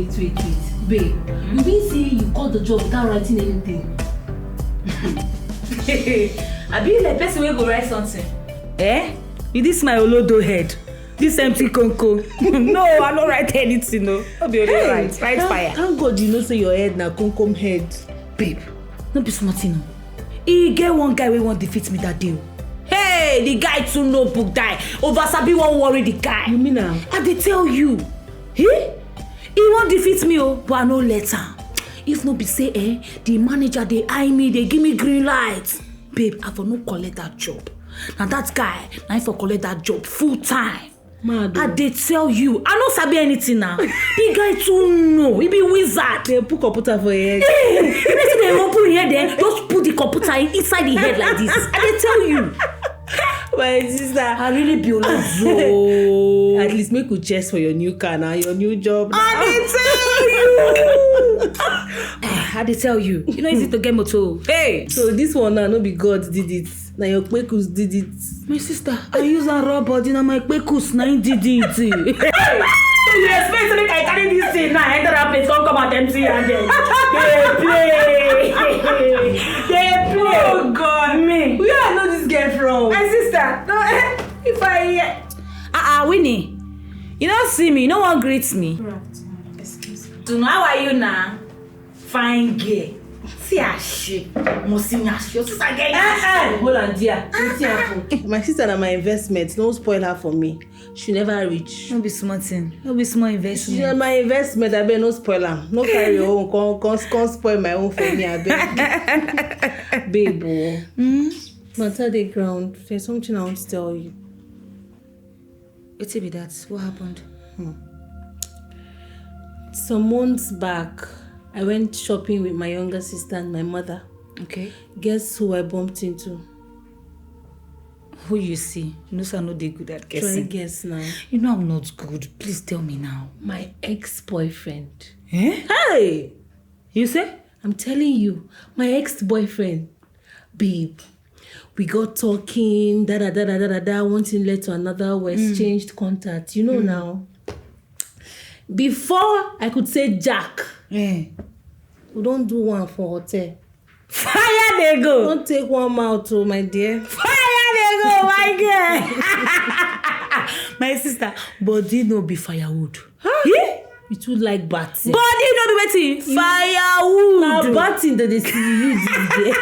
Babe, you mean say you got the job without writing anything? I be like person wey go write something. Eh? Is this my olodo head? This empty conco? No, I don't write anything, no. I'll be only write fire. Thank God you know say your head na concom head. Babe, no be smart, no. He get one guy wey wan defeat me that day. Hey, the guy too notebook die. Oversabi won't worry the guy. You mean am? I dey tell you. He won't defeat me, but I no let am. If no be say, the manager they eye me, they give me green light. Babe, I for no collect that job. Now that guy, now for collect that job full time. Mad. I dey tell you, I no sabi anything now. The guy too know, he be wizard. They put computer for your head. Hey, they won't put here there, just put the computer inside the head like this. I dey tell you. My sister, I really be olozo. at least make you chest for your new car now, your new job. I dey tell you. You know easy to get motor. Hey. So this one now, no be God did it. Now your kwekus did it. My sister, I use a raw body now my kwekus 9 did it. You expect to make I carry this thing now, enter that place, come and empty and then they play. Oh God, Me. where I know this girl from? My sister, no, if I Winnie, you don't see me, no one greets me. Excuse me. To know how are you now? Fine girl. See her shit. Must see her shit. Sister girl. Hold on, dear. My sister and my investment, don't spoil her for me. She never reach. No be small thing. No be small She investment. my investment, I bet no spoil her. No carry your own, can't spoil my own for me, I bet. Babe, matter the ground. There's something I want to tell you. What's it be that? What happened? Some months back, I went shopping with my younger sister and my mother. Okay. Guess who I bumped into? Who you see? You know, so I'm not that good at Try guessing. guess now. You know I'm not good. Please tell me now. My ex-boyfriend. Eh? Hey! You say? I'm telling you, my ex-boyfriend. Babe, we got talking, one thing led to another, we exchanged contact. You know now. Before I could say Jack, Eh. we don't do one for hotel. Fire they go. Don't take one mouth, oh my dear. Fire they go, my girl. My sister, body no be firewood. Huh? Yeah? You too like batting. Body no be wetin? Firewood. Now batting that they see you there.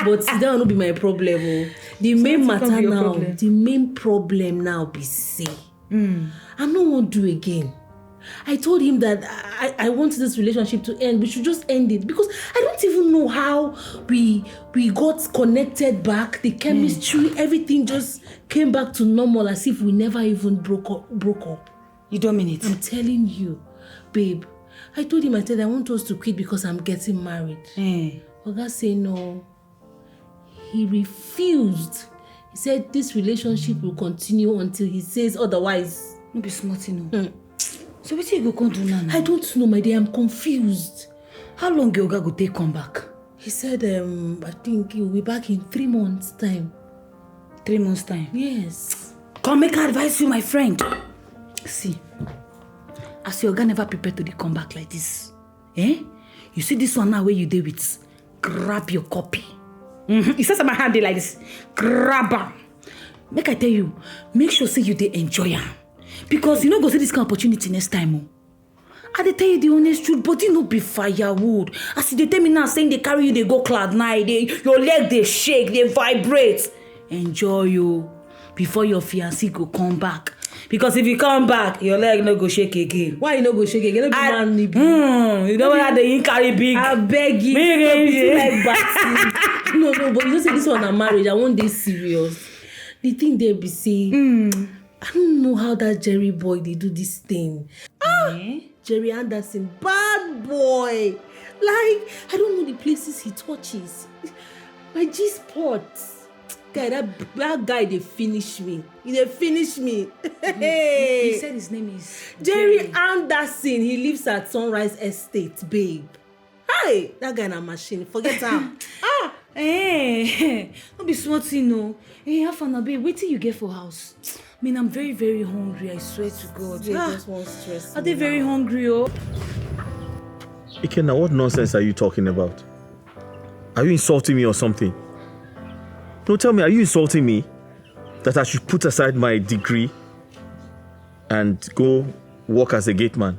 But that will not be my problem. Oh. The main matter now, the main problem now be say, I'm not want to do again. I told him that I want this relationship to end. We should just end it because I don't even know how we got connected back. The chemistry, everything just came back to normal as if we never even broke up. You don't mean it? I'm telling you, babe. I told him, I said I want us to quit because I'm getting married. Oga say no. He refused. He said this relationship will continue until he says otherwise. No be smart, you know. So what you go come do now? I don't know, my dear. I'm confused. How long your Oga go take come back? He said, I think he'll be back in 3 months' time. 3 months' time? Yes. Come make I advise you, my friend. See, as your Oga never prepared to come back like this, you see this one now where you did with, grab your copy. It says my hand like this. Grab am. Make I tell you, make sure say you dey enjoy am. Because you no go see this kind of opportunity next time. Oh. I dey tell you the honest truth, body no be firewood. As you dey tell me now, saying they carry you, they go cloud nine, your leg they shake, they vibrate. Enjoy you before your fiancé go come back. Because if you come back, your leg no go shake again. Why you no go shake again? You know whether they carry big. I beg you. Like no, but you know say this one a marriage. I want this serious. The thing they be saying. I don't know how that Jerry boy they do this thing. Jerry Anderson, bad boy. Like I don't know the places he touches. My G-spot. Guy, that guy they finish me. He finish me. He said his name is Jerry Anderson. He lives at Sunrise Estate, babe. Hi, that guy na machine. Forget him. Don't be smart, you know. Hey, have fun, babe. Wait till you get for house. I mean, I'm very, very hungry, I swear to God. They just want stress. Are they very hungry, oh? Ikenna, what nonsense are you talking about? Are you insulting me or something? No, tell me, are you insulting me that I should put aside my degree and go work as a gate man?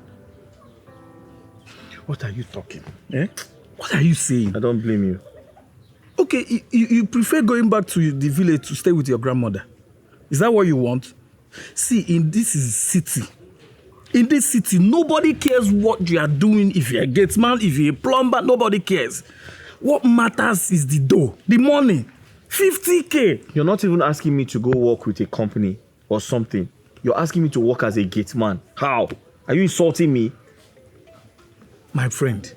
What are you talking? Eh? What are you saying? I don't blame you. Okay, you prefer going back to the village to stay with your grandmother. Is that what you want? See, in this city, nobody cares what you are doing. If you're a gate man, if you're a plumber, nobody cares. What matters is the dough, the money. 50K. You're not even asking me to go work with a company or something. You're asking me to work as a gate man. How? Are you insulting me? My friend.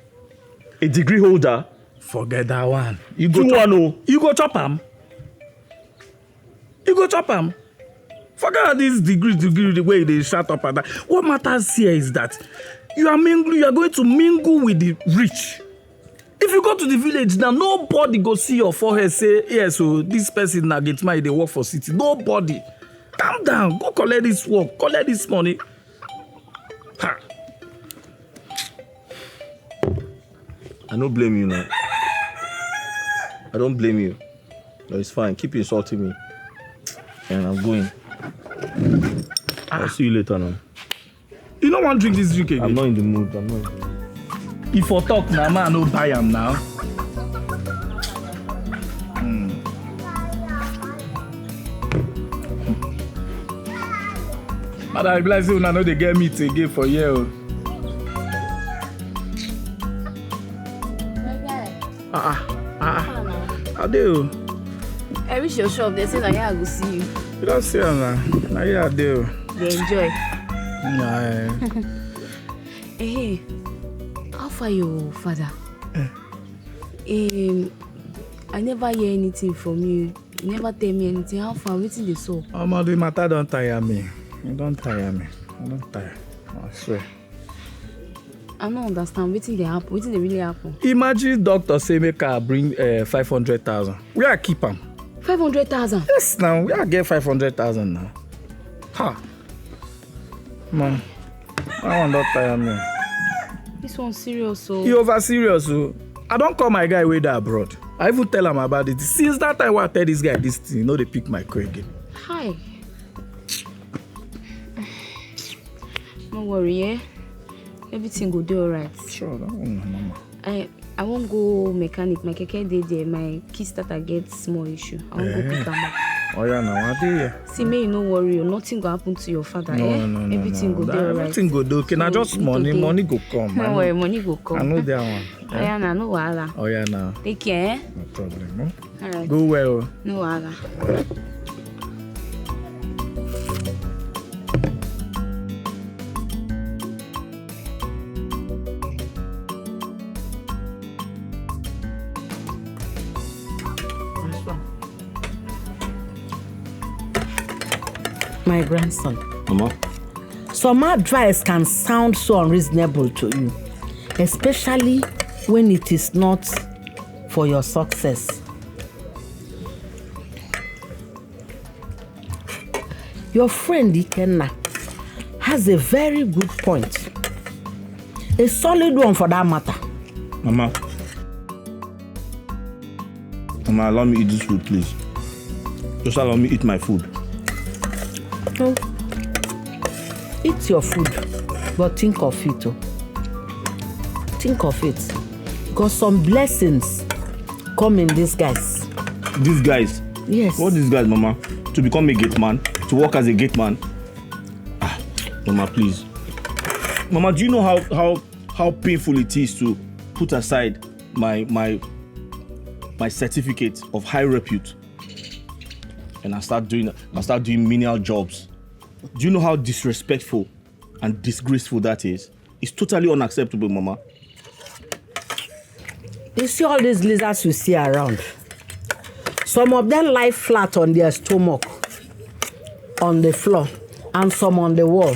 A degree holder? Forget that one. You go chop am. You go chop am. You go chop am. Forget this degree, the way they shut up and that. What matters here is that you are going to mingle with the rich. If you go to the village now, nobody go see your forehead say, yes, so this person na get money, they work for city. Nobody. Calm down. Go collect this work. Collect this money. Ha. I don't blame you now. I don't blame you. No, it's fine. Keep insulting me. And I'm going. I'll see you later now. You don't want to drink this drink again? I'm not in the mood. If I talk now, man, no buy am now. But I realize you know they get meat again for you. How do you? I reach your shop, they say that I go see you. You don't see her now. Now you are there. They enjoy. Nah. Hey, how far your father? I never hear anything from you. You never tell me anything. How far? Waiting the soul. The matter don't tire me. You don't tire me. I don't tire. I swear. I don't understand. Waiting they happen. Waiting they really happen. Imagine doctor say make her bring 500,000. We are keep am. 500,000. Yes, now we are get 500,000 now. Ha. Man, I want not tire me. This one's serious, so. You over serious, so. I don't call my guy way there abroad. I even tell him about it. Since that time I tell this guy this thing, you know they pick my call again. Hi. No worry, eh? Everything will do alright. Sure, that one, mama. I won't go mechanic. My keke dey there. My kickstarter get small issue. I won't go pick them up. Oh yeah, now what do you? See, may you no worry. Nothing go happen to your father. No, eh? no. Everything go do alright. Everything go do. Can I just money go come? No worry, money go come. I know that one. Oh yeah, nah, no wahala. Oh yeah, now. Take care. Eh? No problem. Huh? Alright. Go well. No wahala. My grandson. Mama? Some advice can sound so unreasonable to you, especially when it is not for your success. Your friend Ikenna has a very good point. A solid one for that matter. Mama, allow me eat this food, please. Just allow me eat my food. No. Eat your food, but think of it. Oh. Think of it. Because some blessings come in disguise. These guys? Yes. What these guys, Mama? To become a gate man? To work as a gate man? Mama, please. Mama, do you know how painful it is to put aside my certificate of high repute and I start doing menial jobs? Do you know how disrespectful and disgraceful that is? It's totally unacceptable, Mama. You see all these lizards you see around? Some of them lie flat on their stomach, on the floor, and some on the wall.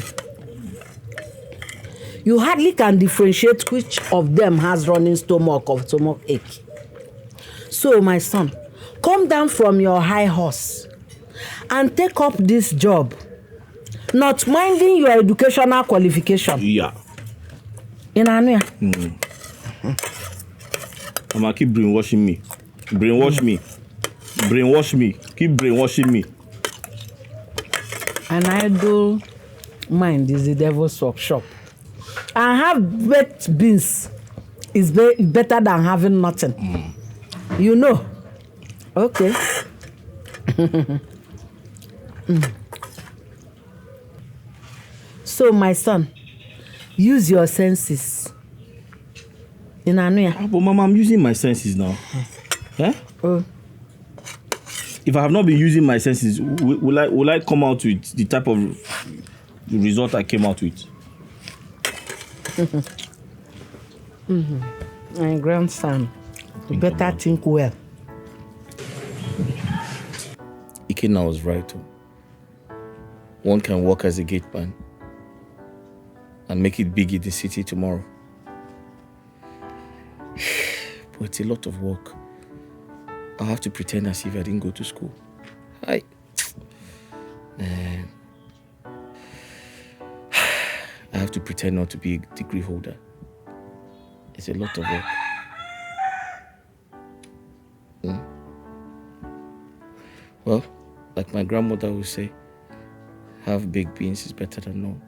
You hardly can differentiate which of them has running stomach or stomach ache. So, my son, come down from your high horse and take up this job not minding your educational qualification. Yeah. In Anuya. Mama, keep brainwashing me. Brainwash me. Brainwash me. Keep brainwashing me. An idle mind is the devil's workshop. And have baked beans is better than having nothing. You know. Okay. So, my son, use your senses. In Anuya. But Mama, I'm using my senses now. Eh? If I have not been using my senses, will I come out with the type of result I came out with? My grandson, you better think well. Ikenna was right. One can work as a gateman and make it big in the city tomorrow. But it's a lot of work. I have to pretend as if I didn't go to school. Man. I have to pretend not to be a degree holder. It's a lot of work. Well, like my grandmother would say, half baked beans is better than none.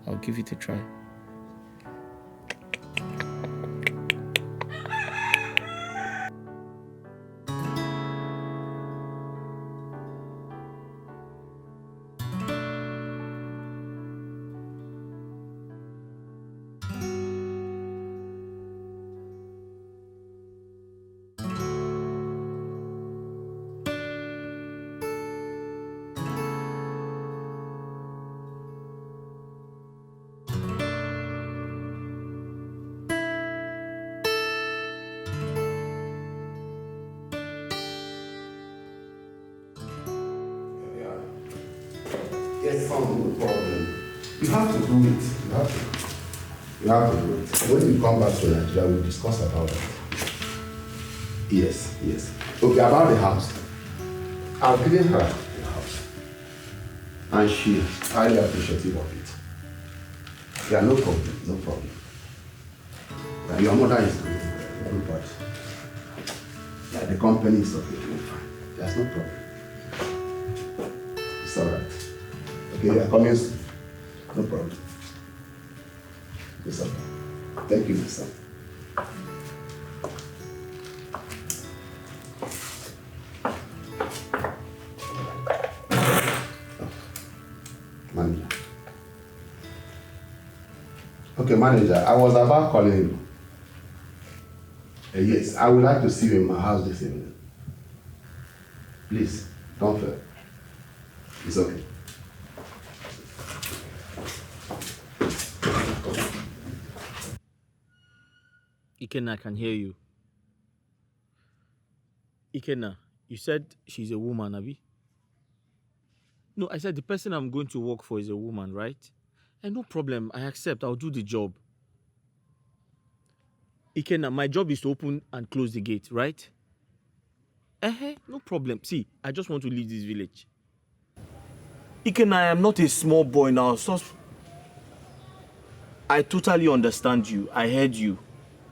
I'll give it a try. Yes, no problem. You have to do it. You have to do it. When you come back to Nigeria, we'll discuss about it. Yes. Okay, about the house. I've given her the house. And she is highly appreciative of it. Yeah, no problem. Yeah, your mother is good, but yeah, the company is okay, fine. There's no problem. It's alright. Okay, you are coming soon. No problem. It's okay. Thank you, my son. Manager. Okay, manager, I was about calling you. Yes, I would like to see you in my house this evening. Please, don't fail. It's okay. Ikenna, I can hear you. Ikenna, you said she's a woman, Abi? No, I said the person I'm going to work for is a woman, right? And no problem, I accept, I'll do the job. Ikenna, my job is to open and close the gate, right? No problem. See, I just want to leave this village. Ikenna, I am not a small boy now. So I totally understand you. I heard you.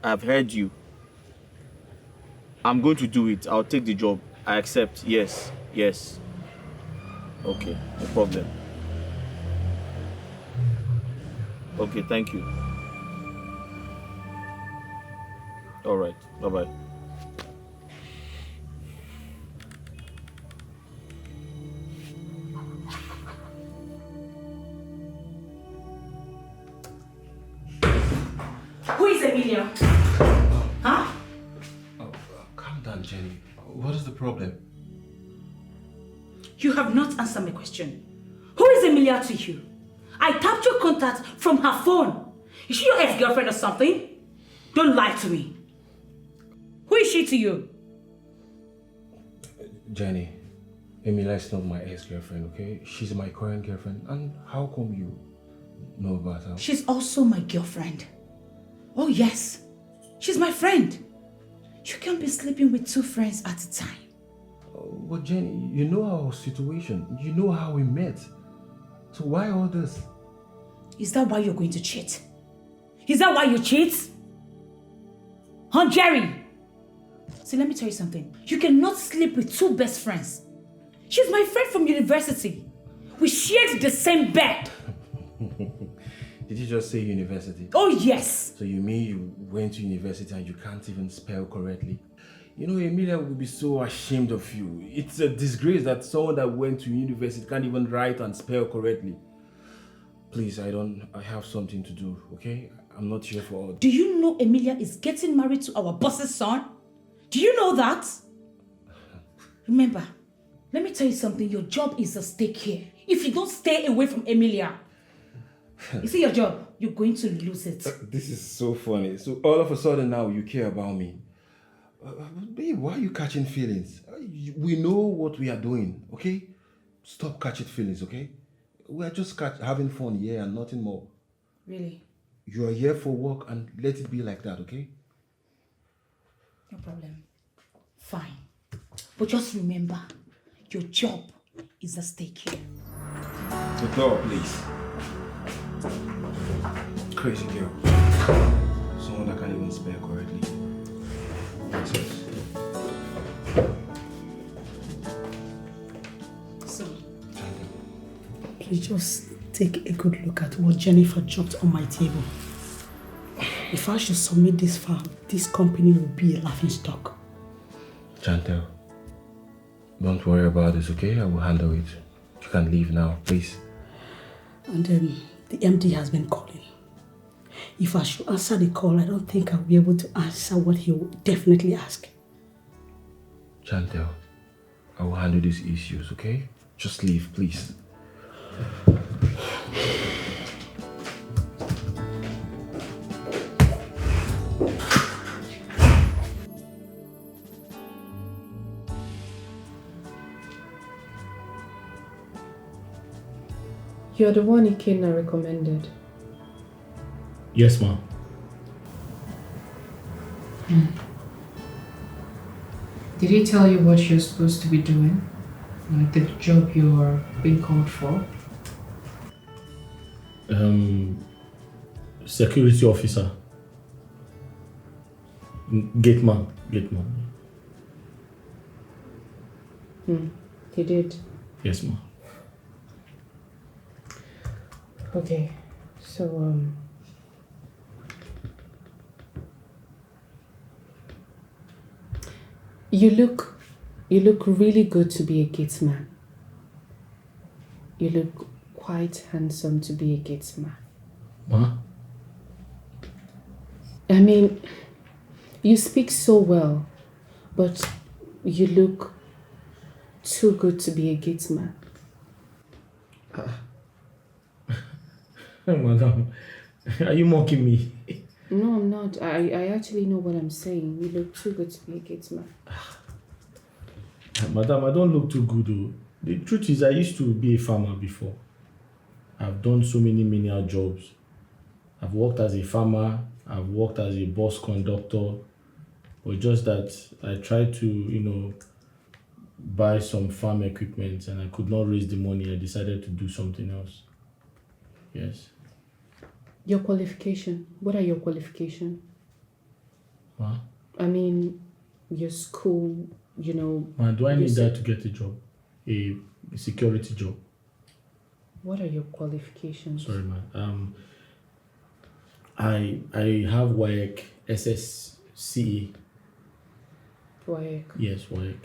I've heard you. I'm going to do it. I'll take the job. I accept. Yes. Okay, no problem. Okay, thank you. All right, bye-bye. Who is Emilia? Huh? Calm down, Jenny. What is the problem? You have not answered my question. Who is Emilia to you? I tapped your contact from her phone. Is she your ex-girlfriend or something? Don't lie to me. Who is she to you? Jenny, Emilia is not my ex-girlfriend, okay? She's my current girlfriend. And how come you know about her? She's also my girlfriend. Oh yes, she's my friend. You can't be sleeping with two friends at a time. But Jenny, you know our situation. You know how we met. So why all this? Is that why you're going to cheat? Is that why you cheat? Huh, Jerry? See, let me tell you something. You cannot sleep with two best friends. She's my friend from university. We shared the same bed. Did you just say university? Oh, yes. So you mean you went to university and you can't even spell correctly? You know, Emilia will be so ashamed of you. It's a disgrace that someone that went to university can't even write and spell correctly. Please, I have something to do, okay? I'm not here for all. Do you know Emilia is getting married to our boss's son? Do you know that? Remember, let me tell you something. Your job is at stake here. If you don't stay away from Emilia, you see your job, you're going to lose it. This is so funny. So all of a sudden now you care about me. Babe, why are you catching feelings? We know what we are doing, okay? Stop catching feelings, okay? We are just having fun here and nothing more. Really? You are here for work and let it be like that, okay? No problem. Fine. But just remember, your job is at stake here. The door, please. Crazy girl. Someone that can't even spell correctly. Jesus. So, please just take a good look at what Jennifer dropped on my table. If I should submit this file, this company will be a laughingstock. Chantel, don't worry about this, okay? I will handle it. You can leave now, please. And the MD has been calling. If I should answer the call, I don't think I'll be able to answer what he will definitely ask. Chantel, I will handle these issues, okay? Just leave, please. You're the one Ikenna recommended. Yes, ma'am. Did he tell you what you're supposed to be doing? Like the job you're being called for? Security officer. Gateman. He did. Yes, ma'am. Okay, so you look really good to be a gatesman. You look quite handsome to be a gatesman. Huh? I mean, you speak so well, but you look too good to be a gatesman. Madam, are you mocking me? No, I'm not. I actually know what I'm saying. You look too good to be a gatesman. Madam, I don't look too good though. The truth is I used to be a farmer before. I've done so many menial jobs. I've worked as a farmer, I've worked as a bus conductor, but just that I tried to, buy some farm equipment and I could not raise the money. I decided to do something else. Yes. Your qualification. What are your qualifications? Huh? I mean, your school, Man, do I need that to get a job? A security job? What are your qualifications? Sorry, man. I have WAEC SSCE. WAEC. Yes, WAEC.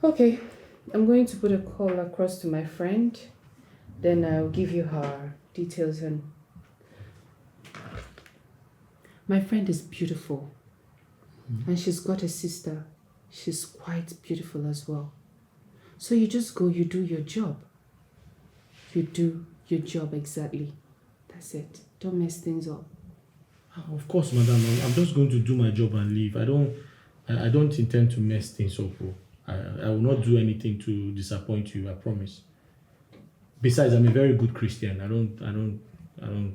Okay, I'm going to put a call across to my friend. Then I'll give you her details. And my friend is beautiful. And she's got a sister. She's quite beautiful as well. So you just go, you do your job. You do your job exactly. That's it. Don't mess things up. Of course, madam. I'm just going to do my job and leave. I don't intend to mess things up. I will not do anything to disappoint you, I promise. Besides, I'm a very good Christian. No.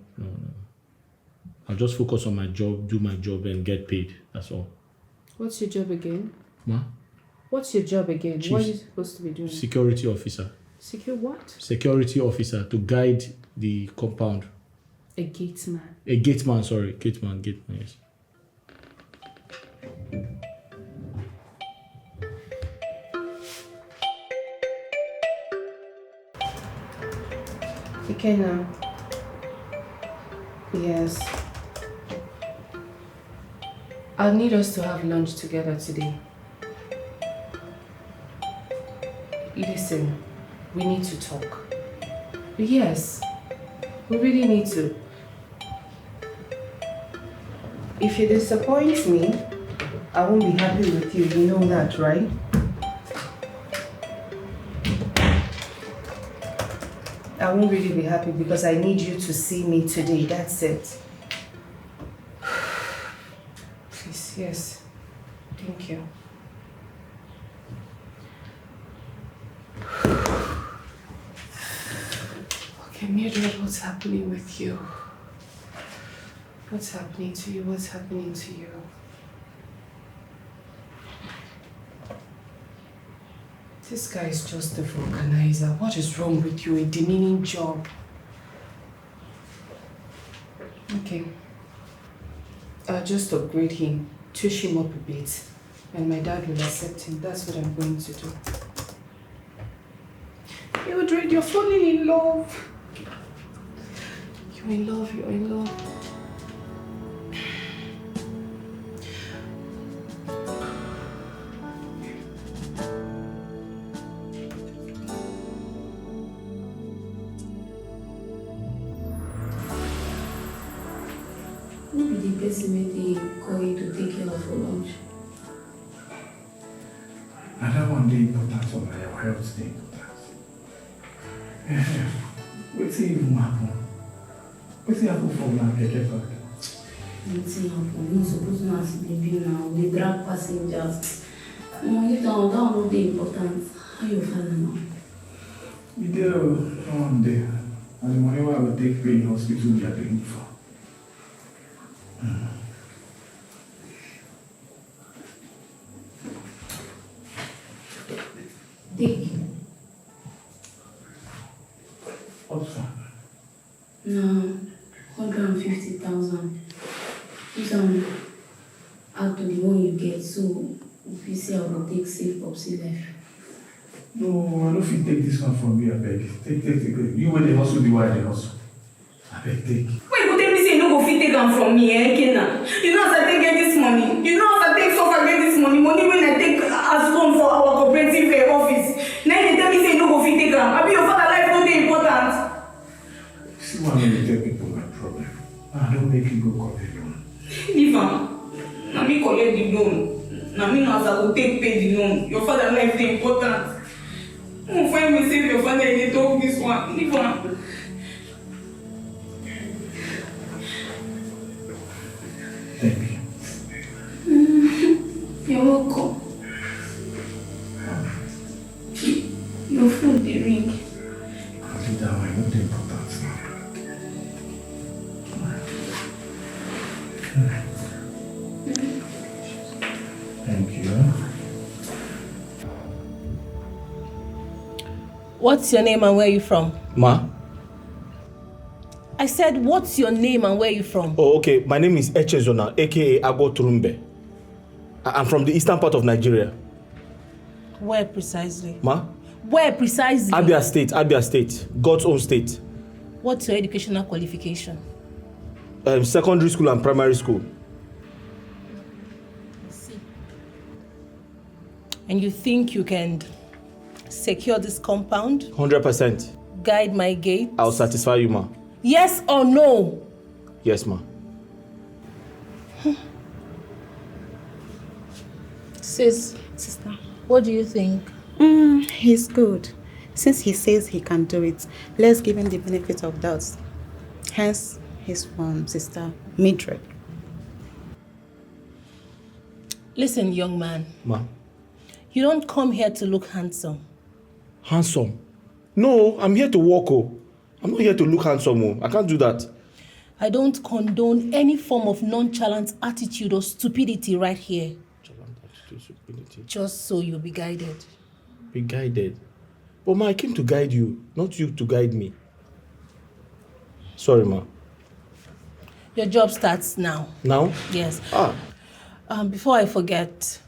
I'll just focus on my job, do my job and get paid. That's all. What's your job again? Ma? What's your job again? Chief. What are you supposed to be doing? Security officer. Secure what? Security officer to guide the compound. A gate man. A gateman, sorry. Gateman, yes. Okay now. Yes. I'll need us to have lunch together today. Listen, we need to talk. Yes, we really need to. If you disappoint me, I won't be happy with you. You know that, right? I won't really be happy because I need you to see me today. That's it. Please, yes. Thank you. Okay, Mildred, what's happening with you? What's happening to you? What's happening to you? This guy is just a vulcanizer. What is wrong with you? A demeaning job. Okay. I'll just upgrade him, tush him up a bit, and my dad will accept him. That's what I'm going to do. Mildred, you're falling in love. You're in love, you're in love. They call you to take care of for lunch. And that one day important for my health day important. What's even happen? What's happen for my keke park? Nothing happen. You're supposed to not sleep now. They drag passengers. You don't know the important. How you feeling now? We did one day. And the money I will take pay in hospital we are paying for. Take. What's that? No, 150,000. Use them out to the one you get. So if you say I will take safe Popsy life. No, I don't feel take this one from me, I beg. Take. You when they hustle, the why they hustle. I beg, take. Wait, you tell me say you no go fit take them from me, Kena? You know as I take get this money. You know as I take suffer get this money. Money when I take as loan for our cooperative office. Now you tell me say you no go fit take them. I be your father life no dey important. See why I tell people my problem. I don't make you go collect loan. Leave am. Na me collect the loan. Na me know as I go take pay the loan. Your father life dey important. Who find me save your father in the talk this one? Leave am. Thank you. You're welcome. Your food, the ring. I'll leave that one. Not important now. Thank you. What's your name and where are you from? Ma? I said, what's your name and where are you from? Oh, okay. My name is Echezona, aka Agbo Turumbe. I'm from the eastern part of Nigeria. Where precisely? Ma? Where precisely? Abia State, God's own state. What's your educational qualification? Secondary school and primary school. And you think you can secure this compound? 100%. Guide my gate? I'll satisfy you, ma. Yes or no? Yes, ma. Sis, Sister. what do you think? He's good. Since he says he can do it, let's give him the benefit of doubt. Hence, his sister Mildred. Listen, young man. Ma. You don't come here to look handsome. Handsome? No, I'm here to work, oh. I'm not here to look handsome, oh. I can't do that. I don't condone any form of nonchalant attitude or stupidity right here. responsibility. Just so you'll be guided. Be guided. But ma, I came to guide you, not you to guide me. Sorry, ma. Your job starts now. Now? Yes. Ah. Before I forget,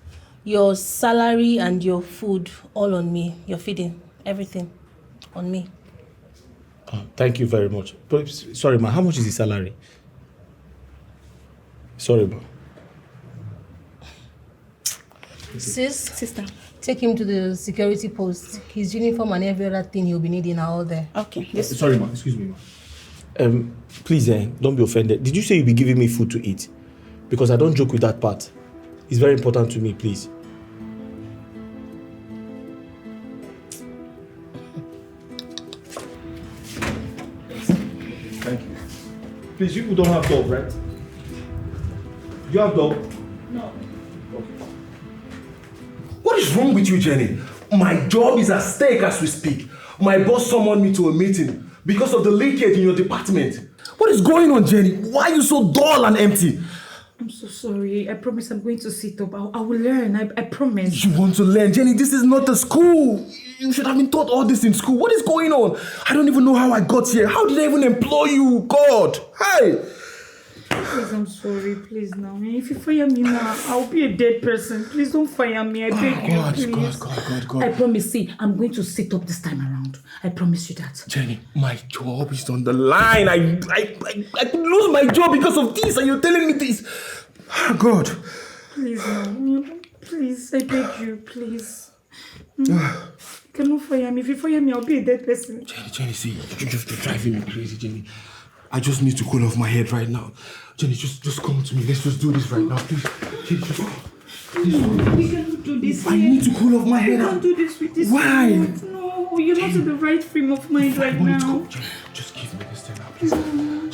your salary and your food, all on me. Your feeding, everything on me. Thank you very much. But, sorry, ma, how much is the salary? Sorry, ma. Sister, take him to the security post. His uniform and every other thing he'll be needing are all there. Okay. Yes. Sorry, ma. Excuse me, ma. Please, don't be offended. Did you say you'll be giving me food to eat? Because I don't joke with that part. It's very important to me, please. Thank you. Please, you don't have dog, right? You have dog? No. What is wrong with you, Jenny? My job is at stake as we speak. My boss summoned me to a meeting because of the leakage in your department. What is going on, Jenny? Why are you so dull and empty? I'm so sorry. I promise I'm going to sit up. I will learn. I promise. You want to learn? Jenny, this is not a school. You should have been taught all this in school. What is going on? I don't even know how I got here. How did I even employ you? God! Hi! Please, I'm sorry. Please now. If you fire me now, I'll be a dead person. Please don't fire me. I beg you, please. God. I promise. See, I'm going to sit up this time around. I promise you that. Jenny, my job is on the line. I could lose my job because of this, and you're telling me this. Oh, God. Please now. Please, I beg you, please. You cannot fire me. If you fire me, I'll be a dead person. Jenny, see, you're just driving me crazy, Jenny. I just need to cool off my head right now. Jenny, just come to me. Let's just do this right now, please. Jenny, just come. We cannot do this. I need to cool off my head. We can't do this with this. Why? No, you're not in the right frame of mind right now. Jenny, just give me this thing now, please.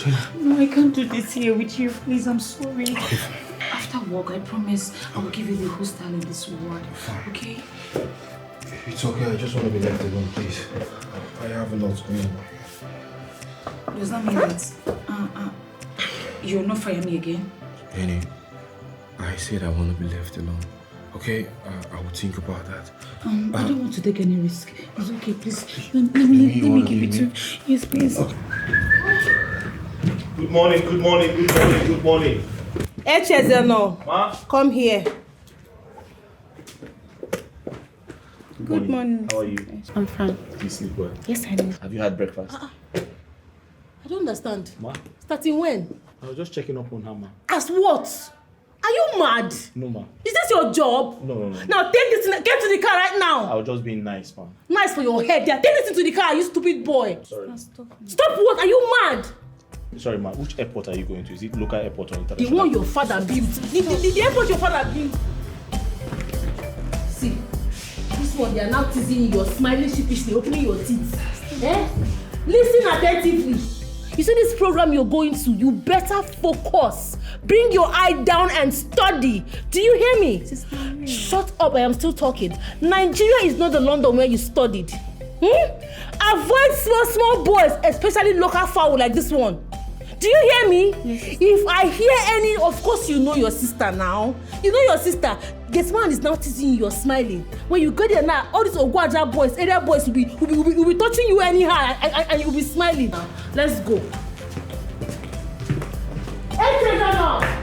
Jenny. No, I can't do this here with you. Please, I'm sorry. After work, I promise I will give you the hostel in this ward. Okay? It's okay. I just want to be left alone, please. I have a lot going on. Does that mean that you'll not fire me again? Jenny, I said I want to be left alone. Okay? I will think about that. I don't want to take any risk. It's okay, please. Let me give it to you. Yes, please. Okay. Good morning. Echezeno, Ma? come here. Good morning. How are you? I'm fine. Do you sleep well? Yes, I do. Have you had breakfast? I don't understand. Ma? Starting when? I was just checking up on her, ma. As what? Are you mad? No, ma. Is this your job? No. Now take this, get to the car right now. I was just being nice, ma. Nice for your head. Yeah, take this into the car, you stupid boy. Sorry. Stop what? Are you mad? Sorry, ma. Which airport are you going to? Is it local airport or The international? one your father built. The airport your father built. See, this one, they are now teasing you. You're smiling sheepishly, opening your teeth. Listen attentively. You see this program you're going to, you better focus. Bring your eye down and study. Do you hear me? Shut up, I am still talking. Nigeria is not the London where you studied. Avoid small boys, especially local fowl like this one. Do you hear me? Yes. If I hear any, of course you know your sister now. You know your sister. This man is now teasing you, you're smiling. When you go there now, all these Ogwaja boys, area boys will be touching you anyhow and you'll be smiling. Let's go. Enter now.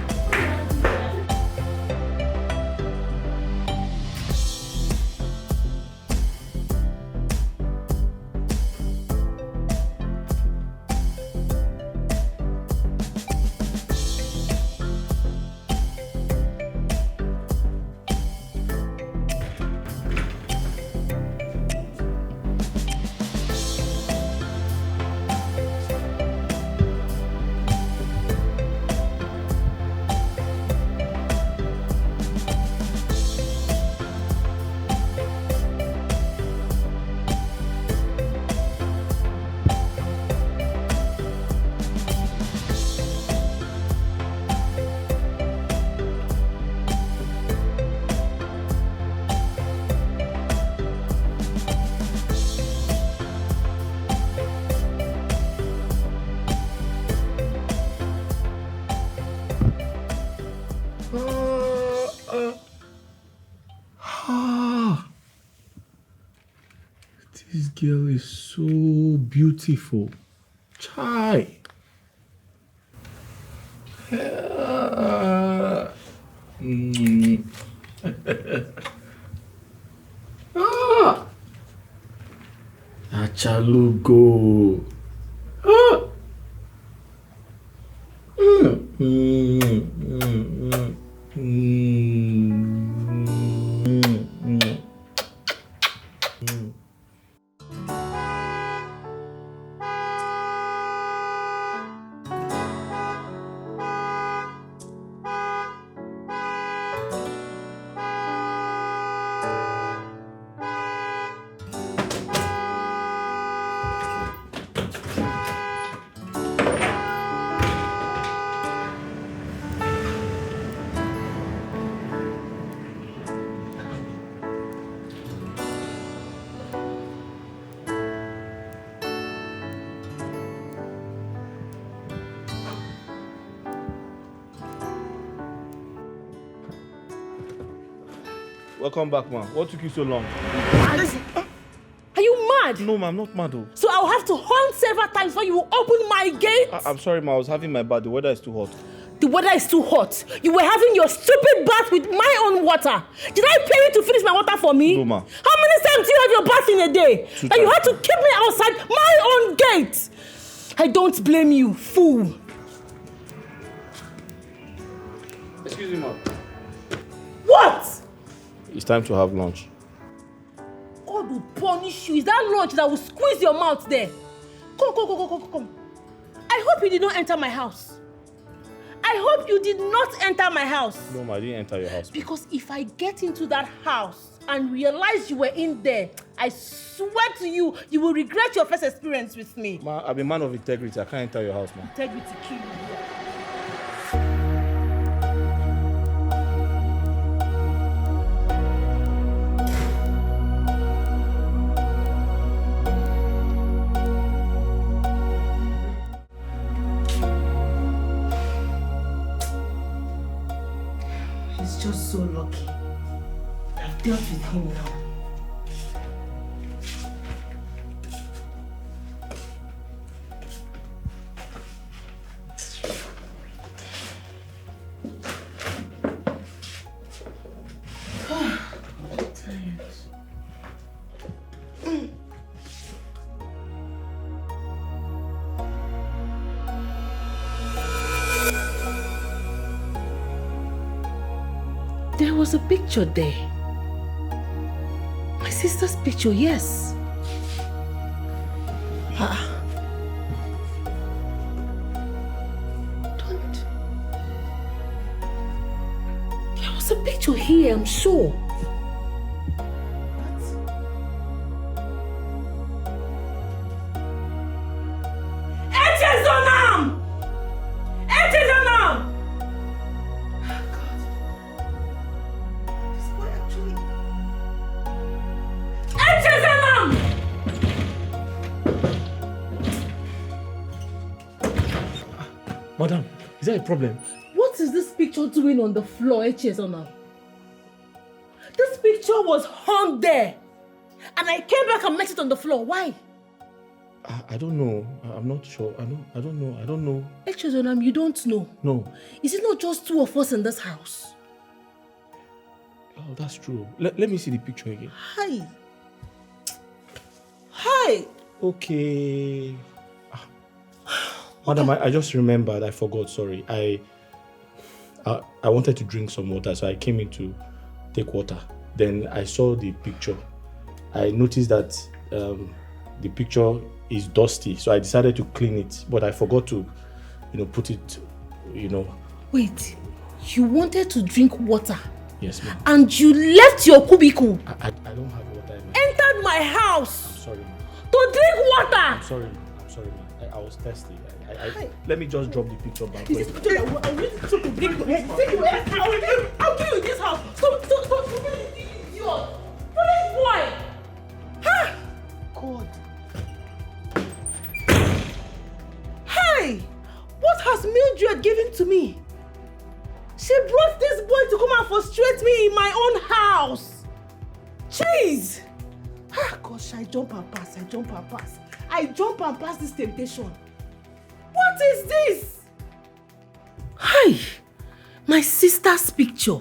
This girl is so beautiful. Chai. Achalugo. Welcome back, ma. What took you so long? Are you mad? No, ma, I'm not mad. Oh. So I'll have to hunt several times before you open my gate? I'm sorry, ma. I was having my bath. The weather is too hot. The weather is too hot. You were having your stupid bath with my own water. Did I pay you to finish my water for me? No, ma. How many times do you have your bath in a day? Two And you had times. to keep me outside my own gate. I don't blame you, fool. Excuse me, ma. What? It's time to have lunch. God will punish you. Is that lunch that will squeeze your mouth there? Come. I hope you did not enter my house. I hope you did not enter my house. No, ma, I didn't enter your house. Because if I get into that house and realize you were in there, I swear to you, you will regret your first experience with me. Ma, I'm a man of integrity. I can't enter your house, ma. Integrity kill you. He's just so lucky. I've dealt with him now. There was a picture there. My sister's picture, yes. Don't. There was a picture here, I'm sure. Echezonam! Echezonam! Madam, is there a problem? What is this picture doing on the floor, Echezona? This picture was hung there. And I came back and met it on the floor. Why? I don't know. I'm not sure. I don't know. Echezona, you don't know. No. Is it not just two of us in this house? Oh, that's true. Let me see the picture again. Hi. Okay. Madam, I just remembered. I forgot. Sorry. I wanted to drink some water, so I came in to take water. Then I saw the picture. I noticed that the picture is dusty, so I decided to clean it. But I forgot to, put it, Wait. You wanted to drink water? Yes, ma'am. And you left your cubicle? I don't have water in my Entered my house? I'm sorry, ma'am. To drink water? I'm sorry, ma'am. I was thirsty. Let me just drop the picture back. Is this picture that I really took to bring I'll kill you in this house. Stop, idiot. Police boy. Ha! God. Hey! What has Mildred given to me? She brought this boy to come and frustrate me in my own house. Jeez. Ah, Because I jump and pass. I jump and pass this temptation. What is this? Hi, my sister's picture.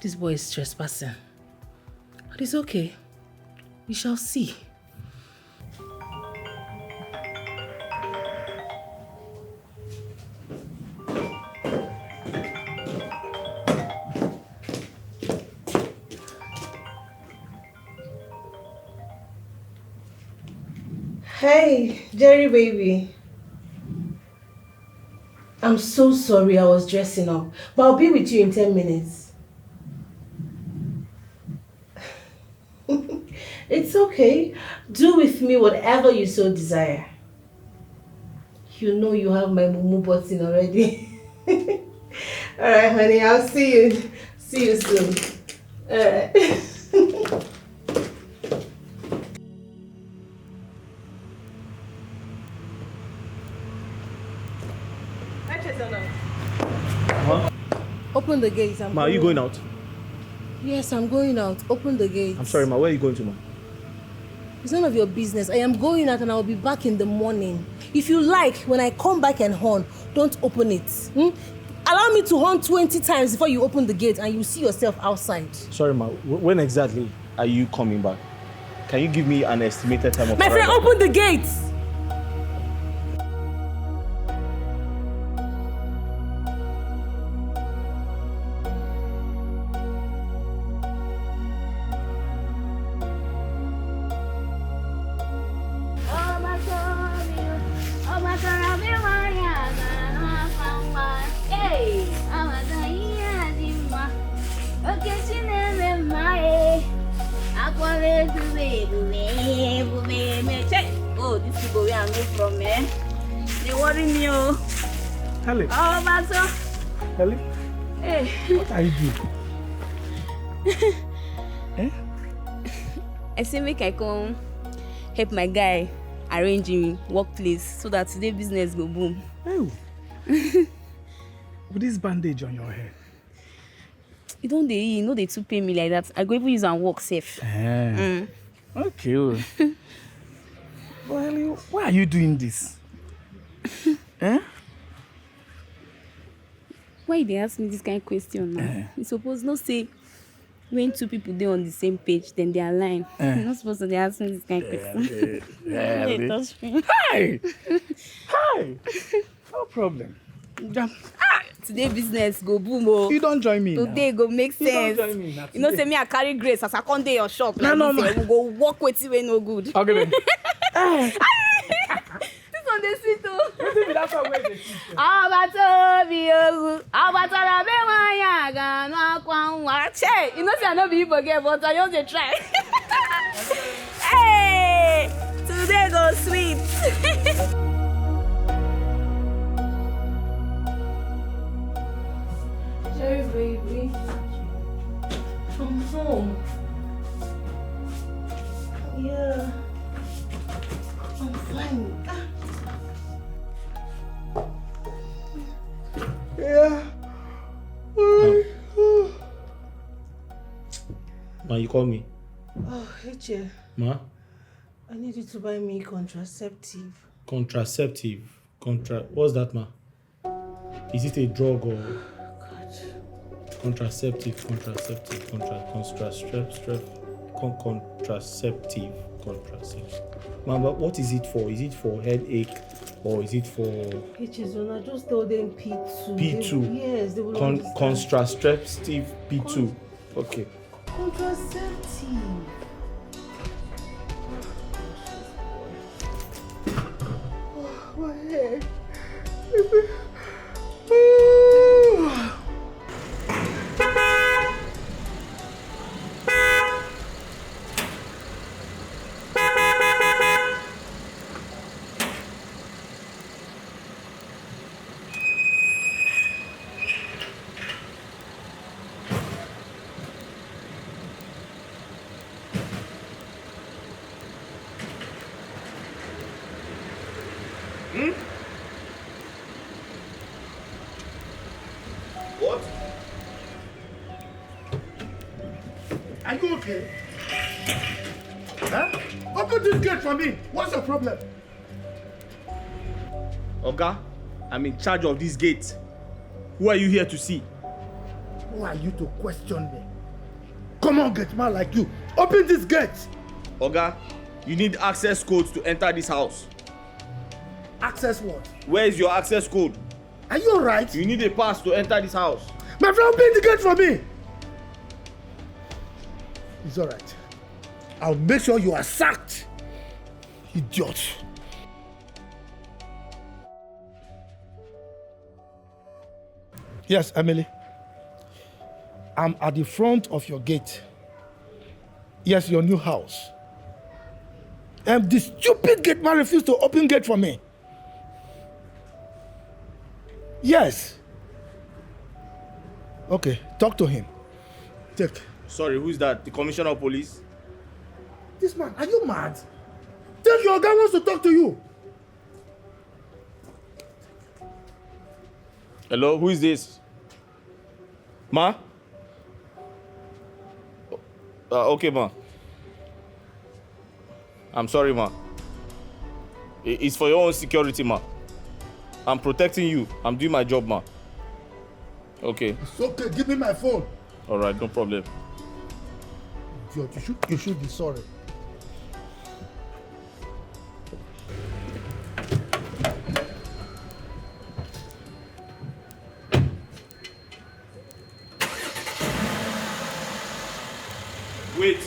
This boy is trespassing. But it's okay. We shall see. Hey, Jerry baby. I'm so sorry I was dressing up, but I'll be with you in 10 minutes. It's okay. Do with me whatever you so desire. You know you have my mumu button already. Alright, honey, I'll see you. See you soon. Alright. Open the gates. Ma, are you going out? Yes, I'm going out. Open the gates. I'm sorry, ma. Where are you going to, ma? It's none of your business. I am going out and I'll be back in the morning. If you like, when I come back and horn, don't open it. Allow me to horn 20 times before you open the gate and you see yourself outside. Sorry, ma. When exactly are you coming back? Can you give me an estimated time of My friend, open the gate! Oh, this people where I move from, eh? They worry me, oh. Hello. Oh, Bato. Hello. Hey. What are you doing? Eh? I say make I come help my guy arrange him workplace so that today business go boom. Oh. With this bandage on your head. You don't they too pay me like that. I go even use and work safe. Okay. Well, Ellie, why are you doing this? Eh? Why they ask me this kind of question now? You suppose not say when two people they on the same page, then they align. You're not supposed to ask me this kind of question. Hi! Hi! No problem. Today business go boom, oh. You don't join me today now. Go make sense. You don't join me now. You know, say me I carry grace as I come to your shop. No, like we go walk with you when no good. Okay, then. This one they sweet, oh. That's how they sweet. You know, say I no be forget, but I just dey try. Hey, today go sweet. Jerry baby, I'm home. Yeah, I'm fine. Yeah. Ma, you call me? Oh, Eche, Ma? I need you to buy me contraceptive. Contraceptive? What's that, ma? Is it a drug or... Contraceptive. Mama, what is it for? Is it for headache or is it for... Eche, I just told them P2. P2? Yes, they will Contraceptive P2. Okay. Contraceptive. Oh, my head. Are you Okay. Huh? Open this gate for me. What's your problem? Oga, I'm in charge of this gate. Who are you here to see? Who are you to question me? Come on, gate man like you. Open this gate. Oga, you need access codes to enter this house. Access what? Where is your access code? Are you alright? You need a pass to enter this house. My friend, open the gate for me. It's alright. I'll make sure you are sacked. Idiot. Yes, Emily. I'm at the front of your gate. Yes, your new house. And the stupid gate man refused to open gate for me. Yes. Okay, talk to him. Take. Sorry, who's that? The commissioner of police? This man, are you mad? Take, your guy wants to talk to you. Hello, who is this? Ma? Okay, ma. I'm sorry, ma. It's for your own security, ma. I'm protecting you. I'm doing my job, ma. Okay. It's okay, give me my phone. All right, no problem. Idiot, you should be sorry. Wait.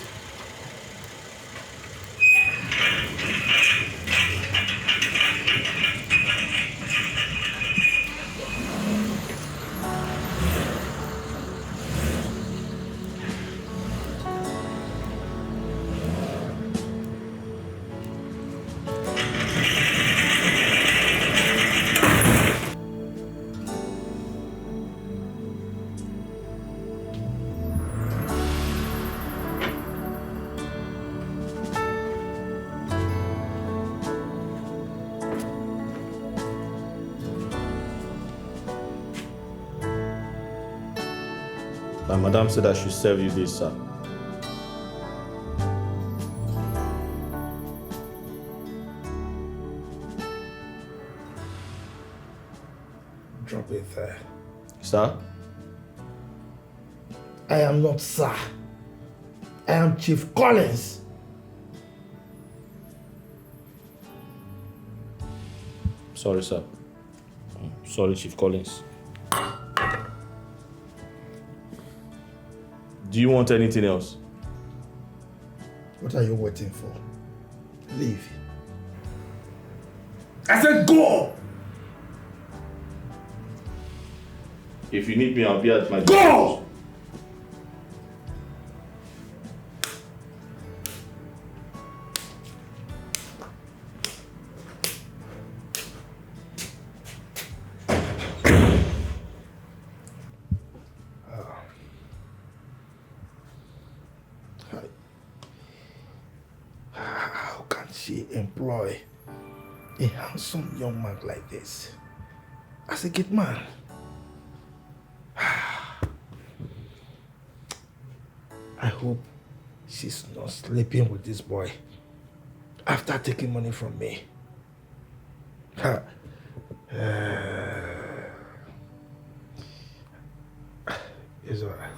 My madam said I should serve you this, sir. Drop it there. Sir? I am not sir. I am Chief Collins. Sorry, sir. Sorry, Chief Collins. Do you want anything else? What are you waiting for? Leave. I said go! If you need me, I'll be at my Go! How can she employ a handsome young man like this as a gate man? I hope she's not sleeping with this boy after taking money from me. It's all right.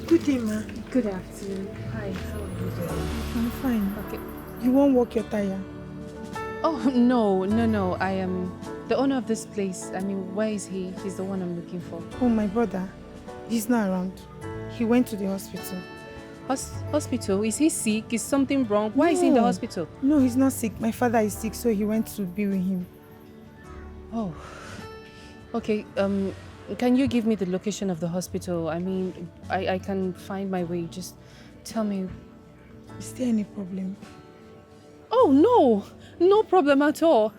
Good day, ma. Good afternoon. Hi, how are you doing? I'm fine. Okay. You won't walk your tire? Oh, no. I am the owner of this place. I mean, where is he? He's the one I'm looking for. Oh, my brother. He's not around. He went to the hospital. Hospital? Is he sick? Is something wrong? Why is he in the hospital? No, he's not sick. My father is sick, so he went to be with him. Oh. Okay, can you give me the location of the hospital? I mean, I can find my way. Just tell me. Is there any problem? Oh, no. No problem at all.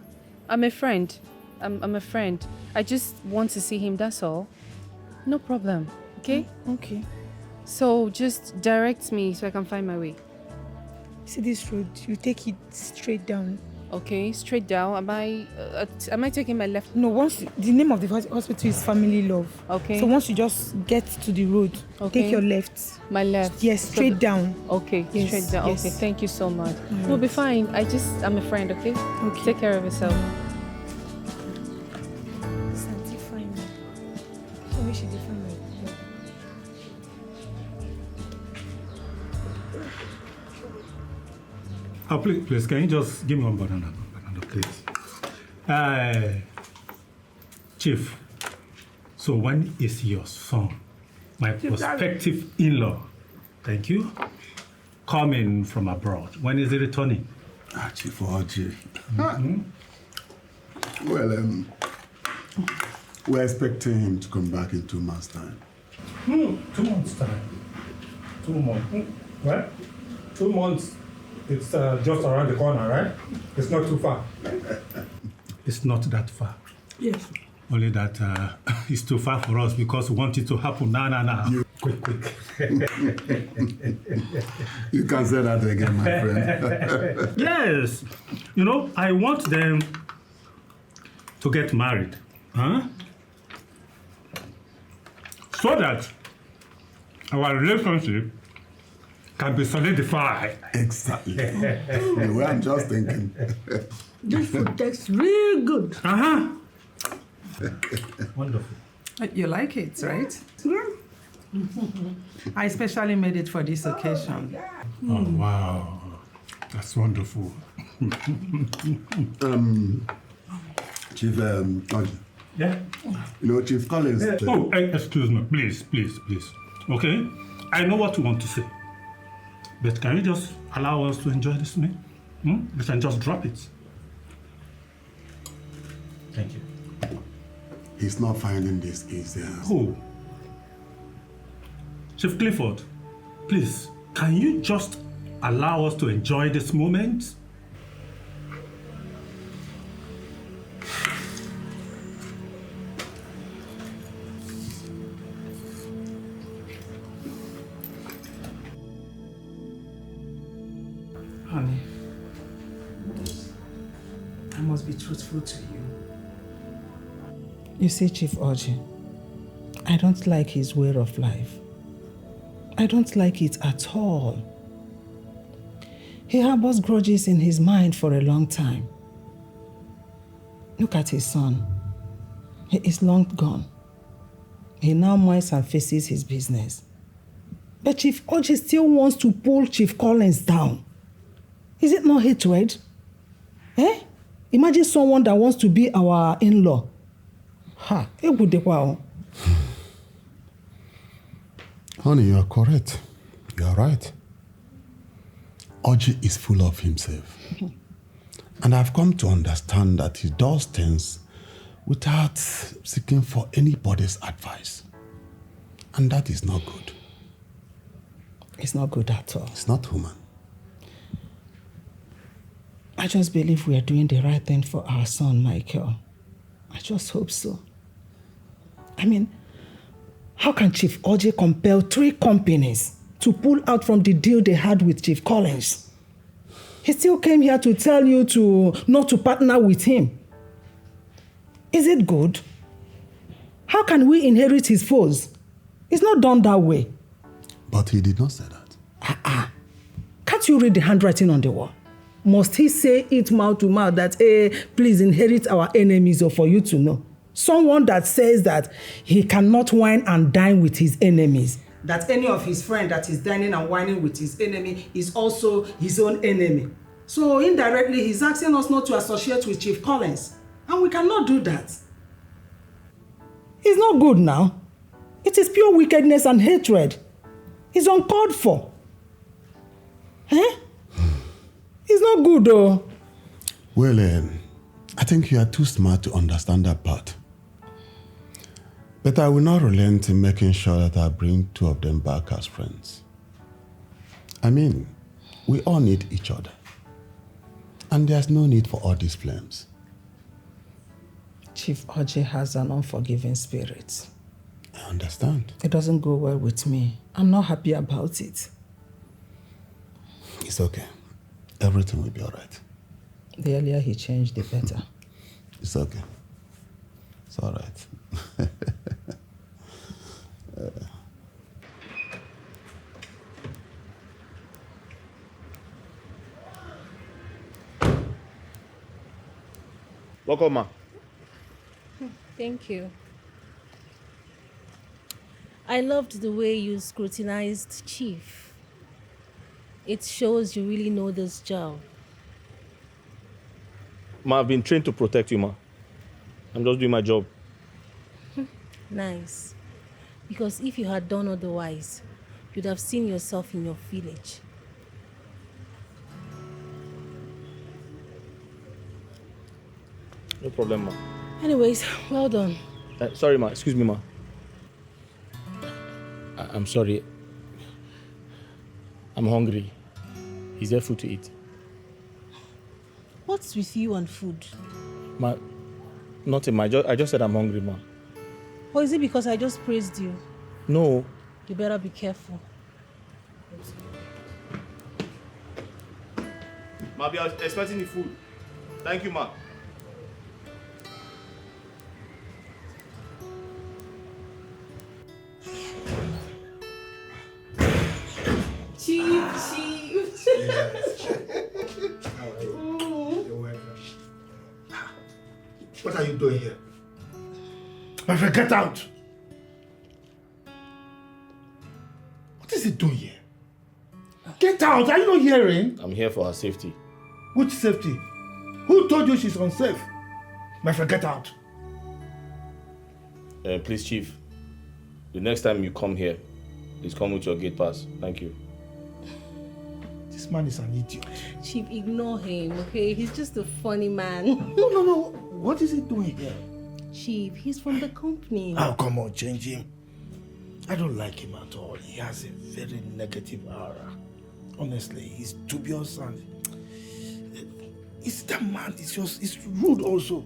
I'm a friend. I'm a friend. I just want to see him, that's all. No problem. Okay? Okay. So just direct me so I can find my way. See this road, you take it straight down. Okay, straight down. Am I taking my left? No, the name of the hospital is Family Love. Okay. So once you just get to the road, take your left. My left? Yes, straight down. Okay, yes, straight down. yes. Okay, thank you so much. Right. We'll be fine. I'm a friend, okay? Okay. Take care of yourself. Santi, fine. So we should define my Oh, please, can you just give me one banana, please? Chief, so when is your son, my prospective in-law, thank you, coming from abroad? When is he returning? Chief Orji. Well, we're expecting him to come back in 2 months' time. 2 months' time. 2 months. Well, 2 months. It's just around the corner, right? It's not too far. It's not that far. Yes. Only that it's too far for us because we want it to happen now. Quick. You can say that again, my friend. Yes. You know, I want them to get married. Huh? So that our relationship can be solidified. Exactly. The way I'm just thinking. This food tastes really good. Wonderful. You like it, right? I especially made it for this occasion. Oh, wow. That's wonderful. Chief, yeah? You know, Chief Collins. Excuse me, please. Okay? I know what you want to say. But can you just allow us to enjoy this meal? We can just drop it. Thank you. He's not finding this easy. Who? Chief Clifford, please, can you just allow us to enjoy this moment? Honey, I must be truthful to you. You see, Chief Orji, I don't like his way of life. I don't like it at all. He harbors grudges in his mind for a long time. Look at his son. He is long gone. He now minds and faces his business. But Chief Orji still wants to pull Chief Collins down. Is it not hatred? Imagine someone that wants to be our in-law. Honey, you are correct. You are right. Orji is full of himself. And I've come to understand that he does things without seeking for anybody's advice. And that is not good. It's not good at all. It's not human. I just believe we are doing the right thing for our son, Michael. I just hope so. I mean, how can Chief Orji compel 3 companies to pull out from the deal they had with Chief Collins? He still came here to tell you not to partner with him. Is it good? How can we inherit his foes? It's not done that way. But he did not say that. Can't you read the handwriting on the wall? Must he say it mouth to mouth that, please inherit our enemies, or for you to know? Someone that says that he cannot wine and dine with his enemies. That any of his friend that is dining and wining with his enemy is also his own enemy. So indirectly, he's asking us not to associate with Chief Collins. And we cannot do that. It's not good now. It is pure wickedness and hatred. It's uncalled for. It's not good though. Well, I think you are too smart to understand that part. But I will not relent in making sure that I bring 2 of them back as friends. I mean, we all need each other. And there's no need for all these flames. Chief Orji has an unforgiving spirit. I understand. It doesn't go well with me. I'm not happy about it. It's okay. Everything will be all right. The earlier he changed, the better. It's okay. It's all right. Welcome, ma. Thank you. I loved the way you scrutinized Chief. It shows you really know this job. Ma, I've been trained to protect you, ma. I'm just doing my job. Nice. Because if you had done otherwise, you'd have seen yourself in your village. No problem, ma. Anyways, well done. Sorry, ma. Excuse me, ma. I'm sorry. I'm hungry. Is there food to eat? What's with you and food? Ma, nothing, ma. I just said I'm hungry, ma. Or is it because I just praised you? No. You better be careful. Ma, I was expecting the food. Thank you, ma. Chief. How are you? You're welcome. What are you doing here? My friend, get out! What is he doing here? Get out! Are you not hearing? I'm here for her safety. Which safety? Who told you she's unsafe? My friend, get out! Please, Chief. The next time you come here, please come with your gate pass. Thank you. This man is an idiot. Chief, ignore him, okay? He's just a funny man. No. What is he doing here? Chief, he's from the company. Oh, come on, change him. I don't like him at all. He has a very negative aura. Honestly, he's dubious and... That man is it's rude also.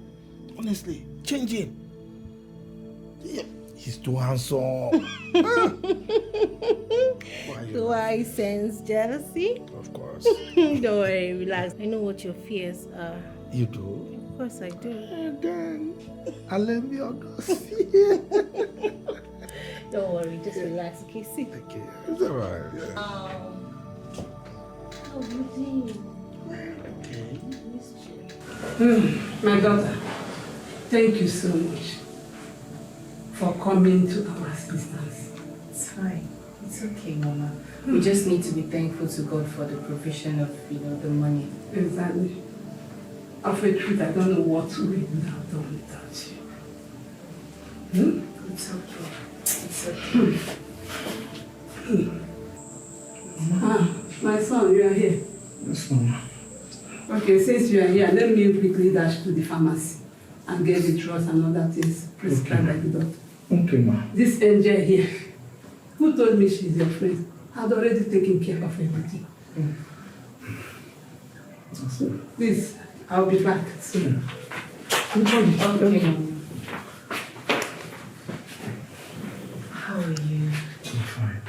Honestly, change him. Yeah, he's too handsome. Do I sense jealousy? Of course. Don't worry, relax. I know what your fears are. You do? Of course I do. And then, I'll let me on those. Don't worry, just relax, okay? Sit. Okay, it's all right. How are you doing? My daughter, thank you so much for coming to our assistance. It's fine. It's okay, Mama. We just need to be thankful to God for the provision of, the money. Exactly. Of a truth, I don't know what we would have done without you. It's okay. It's okay. My son, you are here. Yes, Mama. Okay, since you are here, let me quickly dash to the pharmacy and get the drugs and other things prescribed by the doctor. Okay, ma. This angel here, who told me she's your friend, had already taken care of everything. Please, I'll be back soon. Okay. How are you? I'm fine.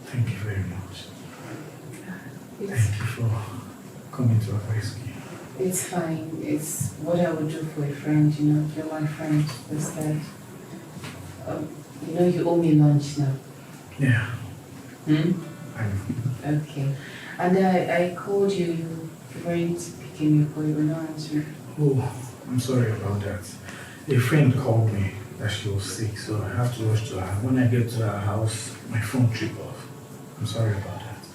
Thank you very much. Thank you for coming to our rescue. It's fine. It's what I would do for a friend, You're my friend. Just that. You owe me lunch now. Yeah. I know. Okay. And I called you. You weren't picking your call. You were not answering. Oh, I'm sorry about that. A friend called me that she was sick, so I have to rush to her. When I get to her house, my phone tripped off. I'm sorry about that.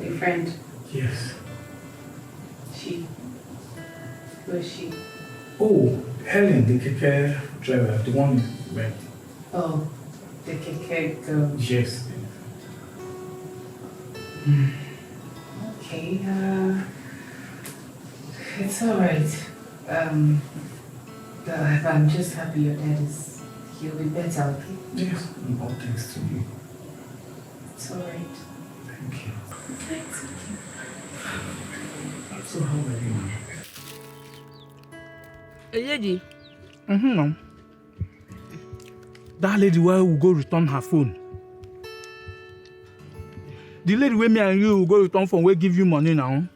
Your friend? Yes. Who is she? Oh, Helen, the keke driver, the one you met. Oh, the keke girl. Yes. Okay, it's alright. I'm just happy your dad he'll be better, okay? Yes, all thanks to you. It's alright. Thank you. Thanks, okay. So how are you? Lady. Mom. That lady where will go return her phone. The lady where me and you will go return phone will give you money now.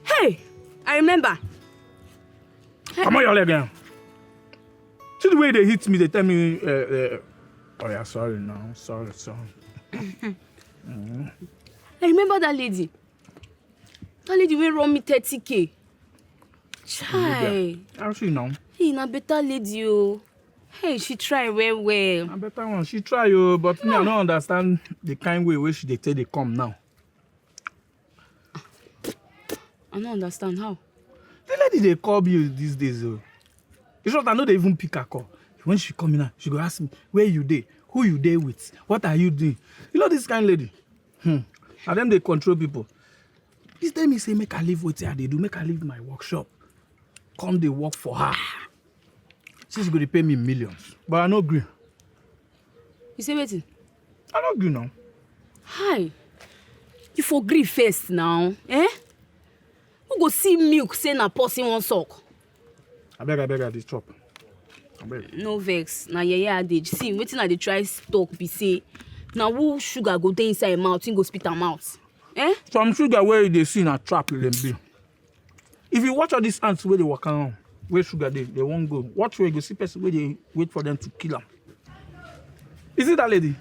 Hey, I remember. Come on, your leg again. See the way they hit me, they tell me, oh yeah, sorry now, sorry. I remember that lady. That lady will run me 30K. Chai. How she now? Hey, na better lady, oh. Hey, she try well. A better one. She try, but me, I don't understand the kind way she they take they come now. I don't understand how. The lady they call me these days, it's not I know they even pick her call. When she come in now, she go ask me, where you dey? Who you dey with? What are you doing? You know this kind lady? And them they control people. This time me say, make her leave what they do, make her leave my workshop. Come they work for her. She's going to pay me millions. But I no agree. You say waiting? I no agree now. Hi. You for agree first now, eh? Who go see milk say na person one suck? I beg this chop. I beg. No vex. Na yeye adage. See, wetin I dey try talk be say, na who sugar go dey inside mouth, him go spit am out. Eh? Some sugar where they see in a trap will be. If you watch all these ants where they walk around, where sugar they won't go. Watch where you go see person where they wait for them to kill them. Is it that lady?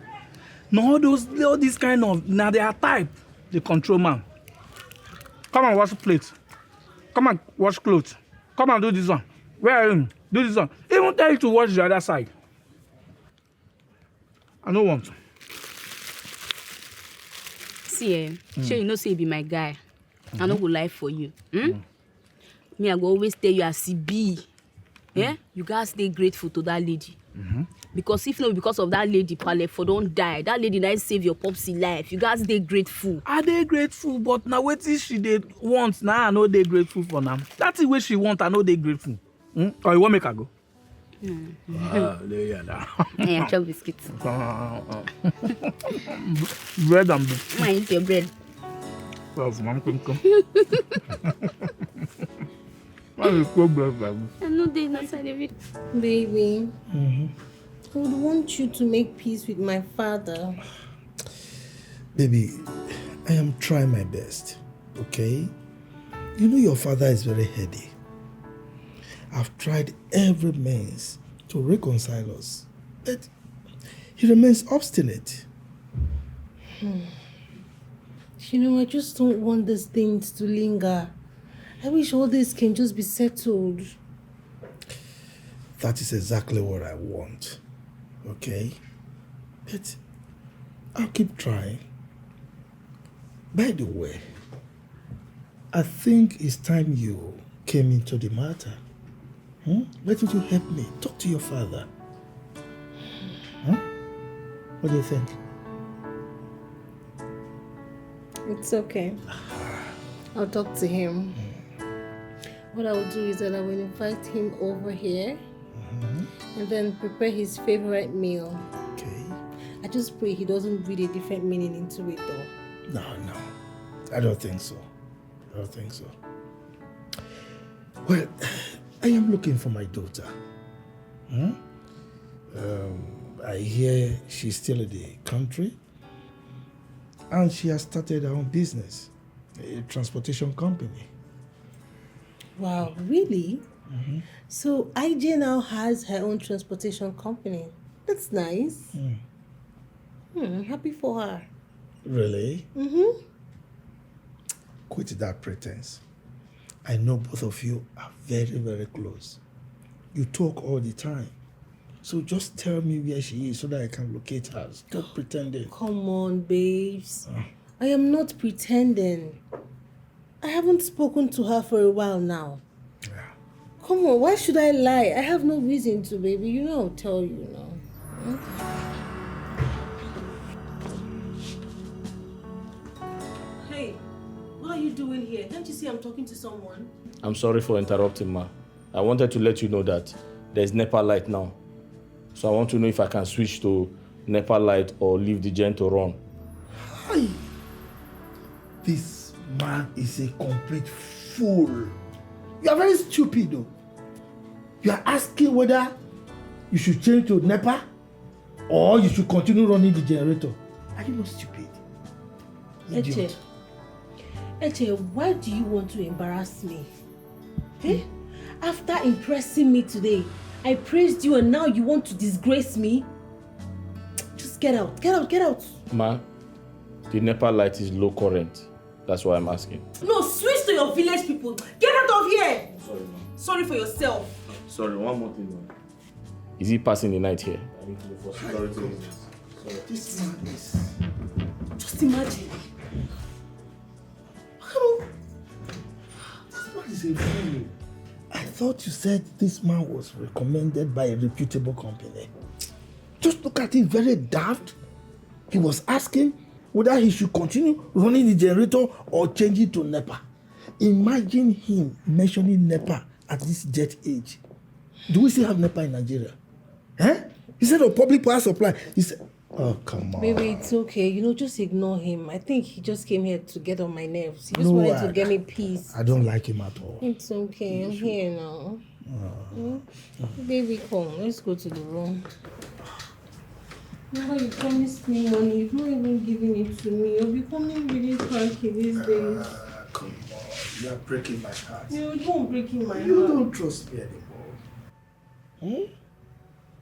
No, all these kind of now they are type the control man. Come and wash plate. Come and wash clothes. Come and do this one. Where are you? Do this one. Even tell you to watch the other side. I don't want to. See, sure you know say you be my guy. I no go lie for you. Me, I go always tell you as he be. Yeah? You guys stay grateful to that lady. Because if not because of that lady, Pale, for don't die. That lady that save your popsy life. You guys stay grateful. Are they grateful? But now what is she they want? Now I know they grateful for now. That's the way she want. I know they grateful. Or you want make her go? There you are. Yeah, chop biscuits. Bread and bread. I eat your bread. Well, mom come. Why you cook bread, baby? I know they not side of it. Baby, I would want you to make peace with my father. Baby, I am trying my best, okay? You know your father is very heady. I've tried every means to reconcile us, but he remains obstinate. You know, I just don't want these things to linger. I wish all this can just be settled. That is exactly what I want, okay? But I'll keep trying. By the way, I think it's time you came into the matter. Why don't you help me? Talk to your father. What do you think? It's okay. I'll talk to him. What I will do is that I will invite him over here and then prepare his favorite meal. Okay. I just pray he doesn't read a different meaning into it though. No. I don't think so. Well, I am looking for my daughter. I hear she's still in the country and she has started her own business, a transportation company. Wow, really? So IJ now has her own transportation company. That's nice. I'm happy for her. Really? Quit that pretense. I know both of you are very, very close. You talk all the time. So just tell me where she is so that I can locate her. Stop pretending. Come on, babes. I am not pretending. I haven't spoken to her for a while now. Come on, why should I lie? I have no reason to, baby. You know I'll tell you now. Hey, what are you doing here? Can't you see I'm talking to someone? I'm sorry for interrupting, ma. I wanted to let you know that there's NEPA light now. So I want to know if I can switch to NEPA light or leave the gen to run. Hi. This man is a complete fool. You are very stupid though. You are asking whether you should change to NEPA or you should continue running the generator. Are you not stupid? Idiot. Eche, why do you want to embarrass me? Eh? After impressing me today, I praised you and now you want to disgrace me? Just get out, get out, get out. Ma, the NEPA light is low current. That's why I'm asking. No, switch to your village people. Get out of here. Sorry, ma. Sorry for yourself. Sorry, one more thing, ma. Is he passing the night here? I need to go for security reasons. Sorry. This man is... Just imagine. This man is a fool. I thought you said this man was recommended by a reputable company. Just look at it, very daft. He was asking whether he should continue running the generator or change it to NEPA. Imagine him mentioning NEPA at this jet age. Do we still have NEPA in Nigeria? Eh? Instead of public power supply, he said, oh, come on. Baby, it's okay. You know, just ignore him. I think he just came here to get on my nerves. He just wanted to get me peace. I don't like him at all. It's okay. I'm here now. Baby, come. Let's go to the room. Remember, you promised me money. You've not even given it to me. You're becoming really cranky these days. Come on. You are breaking my heart. You don't breaking my heart. You don't trust me anymore.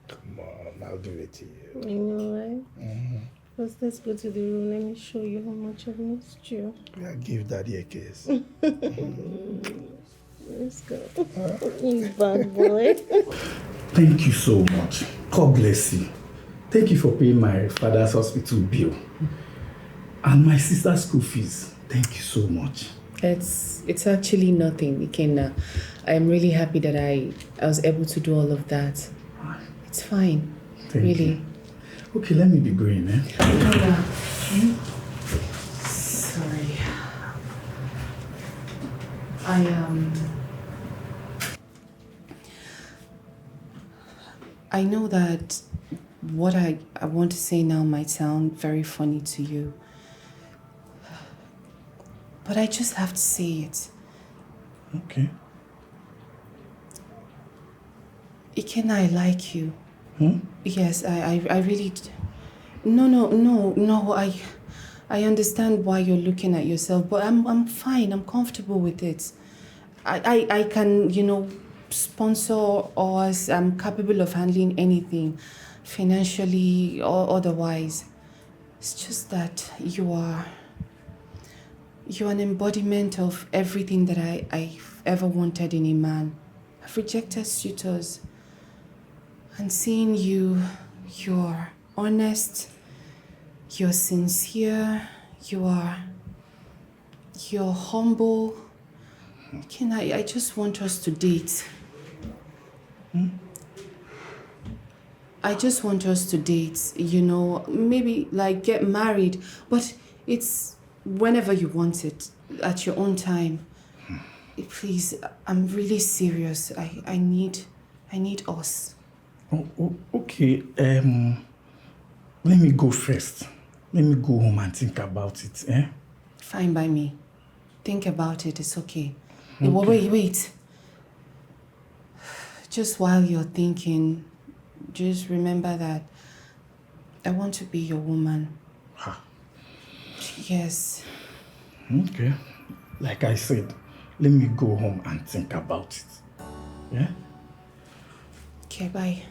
Come on, I'll give it to you. You know, right? First, let's go to the room. Let me show you how much I've missed you. Yeah, give daddy a kiss. Let's go. You bad boy. Thank you so much. God bless you. Thank you for paying my father's hospital bill and my sister's school fees. Thank you so much. It's actually nothing, Ikenna. I'm really happy that I was able to do all of that. It's fine. Thank really. you. Okay, let me be going, eh? Sorry. I know that what I want to say now might sound very funny to you. But I just have to say it. Okay. Ikenna, I like you. Hmm? Yes, I really... No, I understand why you're looking at yourself, but I'm fine, I'm comfortable with it. I can, sponsor us, I'm capable of handling anything, financially or otherwise. It's just that you're an embodiment of everything that I've ever wanted in a man. I've rejected suitors. And seeing you're honest, you're sincere, you're humble. I just want us to date. I just want us to date, maybe like get married, but it's whenever you want it, at your own time. Please, I'm really serious. I need us. Oh, okay. Let me go first. Let me go home and think about it, eh? Fine by me. Think about it, it's okay. Wait. Just while you're thinking, just remember that I want to be your woman. Yes. Okay. Like I said, let me go home and think about it. Yeah? Okay, bye.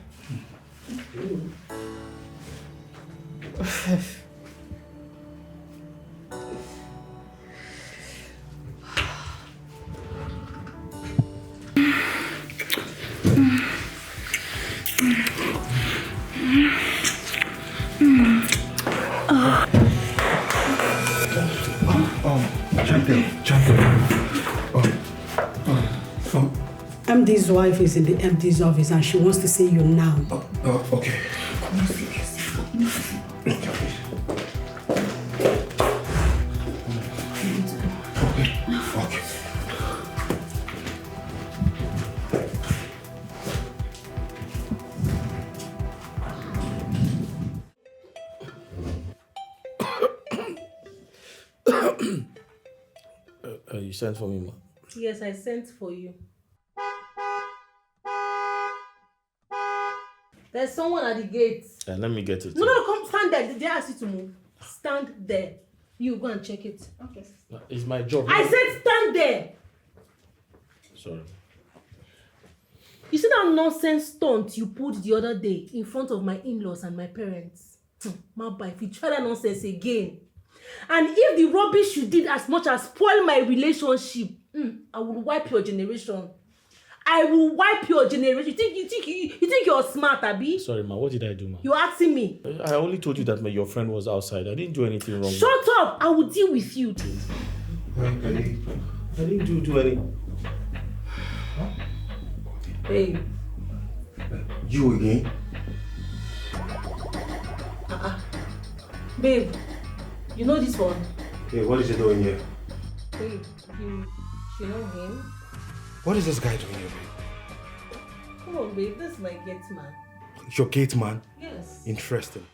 Champion. MD's wife is in the MD's office and she wants to see you now. Okay. You sent for me, ma? Yes, I sent for you. There's someone at the gate. Let me get it. No, come stand there. Did they ask you to move? Stand there. You go and check it. Okay. It's my job. I said stand there. Sorry. You see that nonsense stunt you pulled the other day in front of my in-laws and my parents? Maba, if you try that nonsense again, and if the rubbish you did as much as spoil my relationship, I will wipe your generation. I will wipe your generation. You think you're smart, Abi? Sorry, ma. What did I do, ma? You're asking me. I only told you that your friend was outside. I didn't do anything wrong. Shut up! I will deal with you. I didn't do any. Hey. You again? Babe, you know this one? Hey, what is he doing here? Babe, you know him? What is this guy doing here, babe? Come on, babe, this is my gate man. Your gate man? Yes. Interesting.